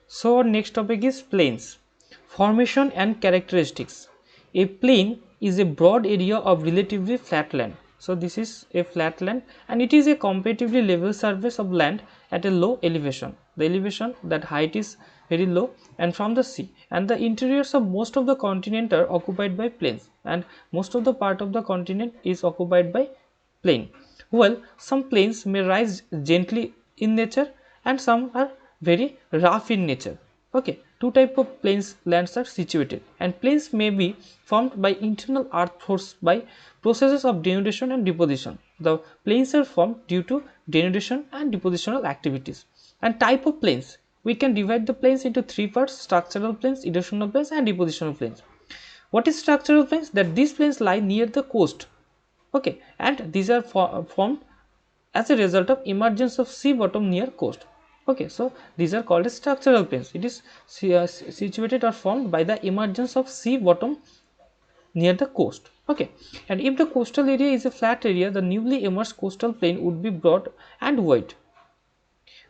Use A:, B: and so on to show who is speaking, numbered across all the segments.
A: So our next topic is plains. Formation and characteristics. A plain is a broad area of relatively flat land. So this is a flat land and it is a comparatively level surface of land at a low elevation. The elevation, that height is very low and from the sea, and the interiors of most of the continent are occupied by plains, and most of the part of the continent is occupied by plain. Well, some plains may rise gently in nature and some are very rough in nature. Okay, two type of plains lands are situated, and plains may be formed by internal earth force by processes of denudation and deposition. The plains are formed due to denudation and depositional activities. And type of plains, we can divide the plains into three parts: structural plains, erosional plains and depositional plains. What is structural plains? That these plains lie near the coast. Okay, and these are formed as a result of emergence of sea bottom near coast. Okay, so these are called as structural plains. It is situated or formed by the emergence of sea bottom near the coast. Okay, and if the coastal area is a flat area, the newly emerged coastal plain would be broad and wide.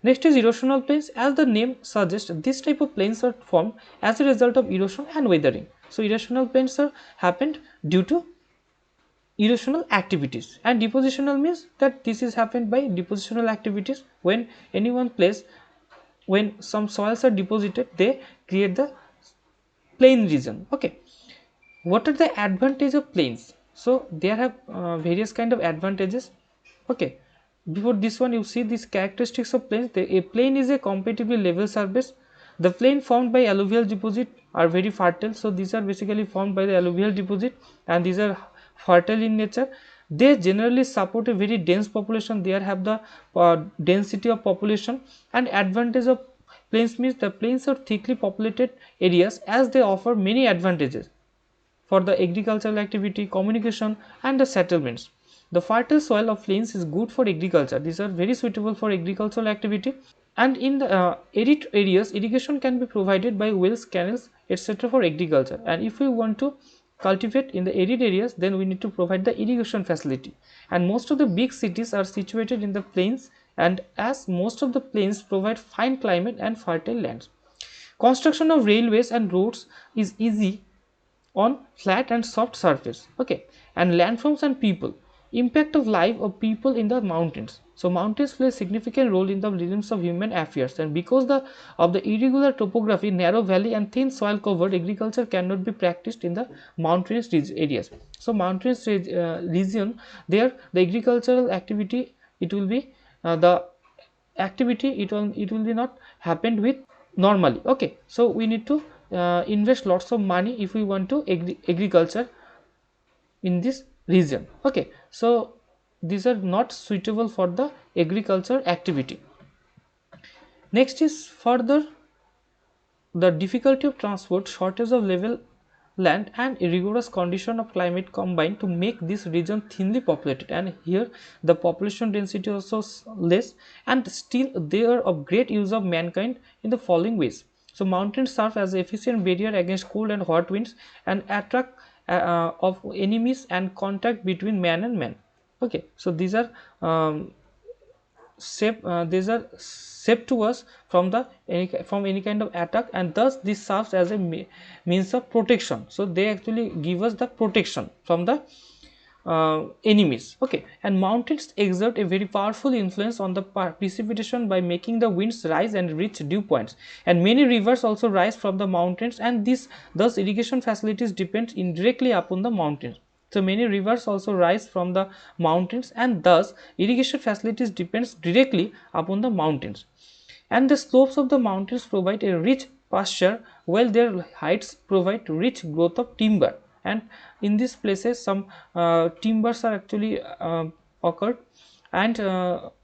A: Next is erosional plains. As the name suggests, this type of plains are formed as a result of erosion and weathering. So erosional plains are happened due to erosional activities, and depositional means that this is happened by depositional activities. When any one place, when some soils are deposited, they create the plain region. Okay, what are the advantage of plains? So there have various kind of advantages. Okay, before this one, you see these characteristics of plains. A plain is a comparatively level surface. The plain formed by alluvial deposit are very fertile. So these are basically formed by the alluvial deposit and these are fertile in nature. They generally support a very dense population. They have the density of population. And advantage of plains means the plains are thickly populated areas, as they offer many advantages for the agricultural activity, communication and the settlements. The fertile soil of plains is good for agriculture. These are very suitable for agricultural activity. And in the arid areas, irrigation can be provided by wells, canals, etc. for agriculture. And if we want to cultivate in the arid areas, then we need to provide the irrigation facility. And most of the big cities are situated in the plains, and as most of the plains provide fine climate and fertile lands. Construction of railways and roads is easy on flat and soft surface. Okay, and landforms and people. Impact of life of people in the mountains. So mountains play a significant role in the rhythms of human affairs, and because of the irregular topography, narrow valley and thin soil covered, agriculture cannot be practiced in the mountainous areas. So mountainous region, there the agricultural activity, it will be the activity, it will be not happened with normally. Okay, so we need to invest lots of money if we want to agriculture in this region. Okay, so these are not suitable for the agriculture activity. Next is further the difficulty of transport, shortage of level land and rigorous condition of climate combine to make this region thinly populated, and here the population density also less, and still they are of great use of mankind in the following ways. So mountains serve as an efficient barrier against cold and hot winds and attract of enemies and contact between man and man. Okay, so these are these are safe to us from any kind of attack, and thus this serves as a means of protection. So they actually give us the protection from the enemies. Okay, and mountains exert a very powerful influence on the precipitation by making the winds rise and reach dew points, and many rivers also rise from the mountains, and this thus irrigation facilities depend indirectly upon the mountains. So many rivers also rise from the mountains, and thus irrigation facilities depends directly upon the mountains. And the slopes of the mountains provide a rich pasture, while their heights provide rich growth of timber. And in these places, some timbers are actually occurred, and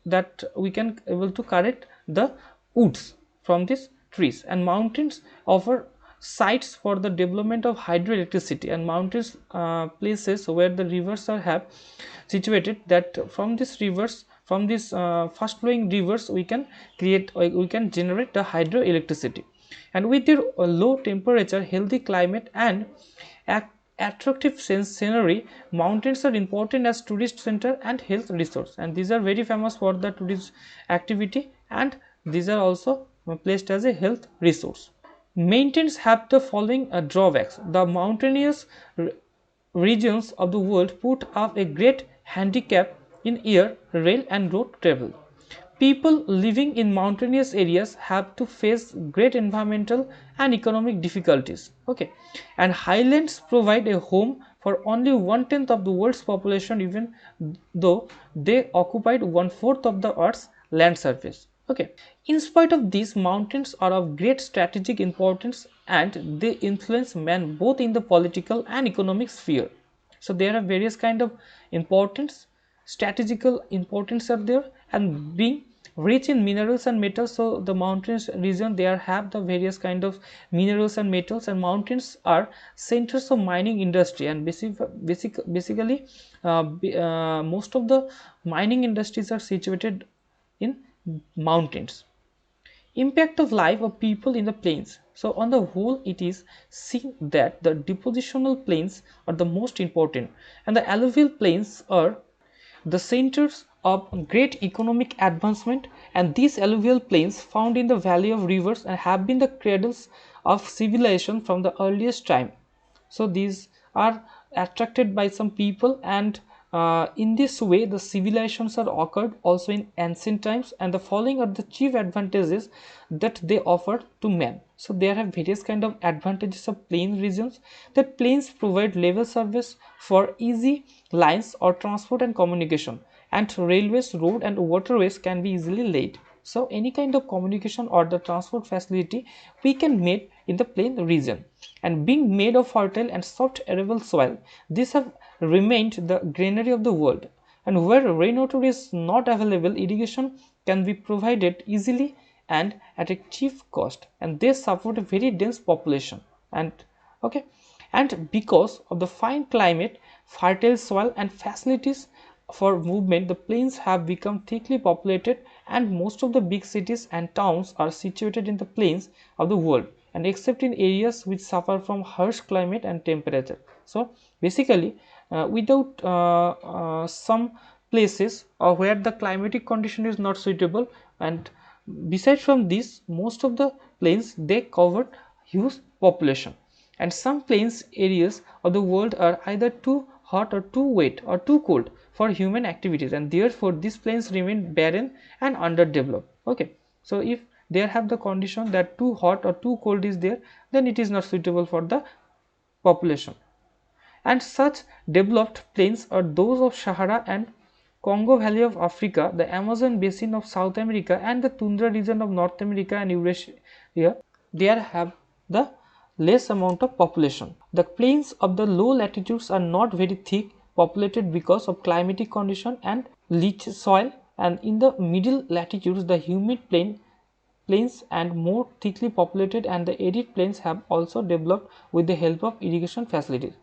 A: that we can able to collect the woods from these trees. And mountains offer sites for the development of hydroelectricity, and mountains places where the rivers are have situated, that from these rivers, from these fast flowing rivers, we can we can generate the hydroelectricity. And with their low temperature, healthy climate and attractive scenery, mountains are important as tourist center and health resource, and these are very famous for the tourist activity, and these are also placed as a health resource. Mountains have the following drawbacks. The mountainous regions of the world put up a great handicap in air, rail and road travel. People living in mountainous areas have to face great environmental and economic difficulties. Okay, and highlands provide a home for only 1/10 of the world's population, even though they occupied 1/4 of the Earth's land surface. Okay, in spite of this, mountains are of great strategic importance and they influence man both in the political and economic sphere. So there are various kind of importance, strategical importance are there, and being rich in minerals and metals. So the mountains region there have the various kind of minerals and metals, and mountains are centers of mining industry, and basically most of the mining industries are situated in mountains. Impact of life of people in the plains. So on the whole, it is seen that the depositional plains are the most important, and the alluvial plains are the centers of great economic advancement, and these alluvial plains found in the valley of rivers and have been the cradles of civilization from the earliest time. So these are attracted by some people, and in this way the civilizations are occurred also in ancient times, and the following are the chief advantages that they offer to man. So there are various kind of advantages of plain regions, that plains provide level service for easy lines or transport and communication, and railways, road and waterways can be easily laid. So any kind of communication or the transport facility we can make in the plain region, and being made of fertile and soft arable soil, these have remained the granary of the world, and where rainwater is not available, irrigation can be provided easily and at a cheap cost, and they support a very dense population. And okay, and because of the fine climate, fertile soil and facilities for movement, the plains have become thickly populated, and most of the big cities and towns are situated in the plains of the world, and except in areas which suffer from harsh climate and temperature. So basically without some places where the climatic condition is not suitable, and besides from this, most of the plains they cover huge population, and some plains areas of the world are either too hot or too wet or too cold for human activities, and therefore these plains remain barren and underdeveloped. Okay, so if they have the condition that too hot or too cold is there, then it is not suitable for the population. And such developed plains are those of Sahara and Congo Valley of Africa, the Amazon basin of South America, and the tundra region of North America and Eurasia. There have the less amount of population. The plains of the low latitudes are not very thick populated because of climatic condition and leach soil, and in the middle latitudes the humid plains and more thickly populated, and the arid plains have also developed with the help of irrigation facilities.